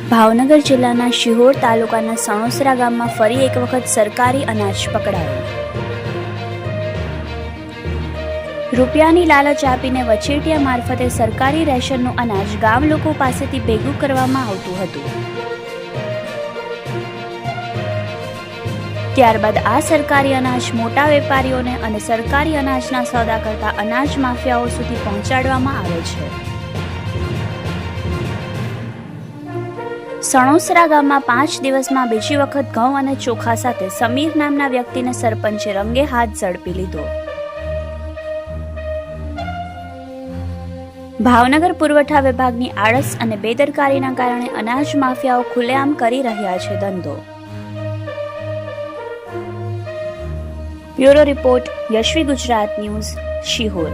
ભાવનગર જિલ્લાના શિહોર તાલુકાના સણોસરા ગામમાં ફરી એક વખત સરકારી અનાજ પકડાયું. રૂપિયાની લાલચ આપીને વચેટિયા મારફતે સરકારી રેશનનું અનાજ ગામ લોકો પાસેથી ભેગું કરવામાં આવતું હતું. ત્યારબાદ આ સરકારી અનાજ મોટા વેપારીઓને અને સરકારી અનાજના સોદા કરતા અનાજ માફિયાઓ સુધી પહોંચાડવામાં આવે છે. સણોસરા ગામમાં 5 દિવસમાં બીજી વખત ઘઉં અને ચોખા સાથે સમીર નામના વ્યક્તિને સરપંચે રંગે હાથ ઝડપી લીધો. ભાવનગર પુરવઠા વિભાગની આળસ અને બેદરકારીના કારણે અનાજ માફિયાઓ ખુલ્લેઆમ કરી રહ્યા છે ધંધો. Bureau report, Yashvi Gujarat news, Sihor.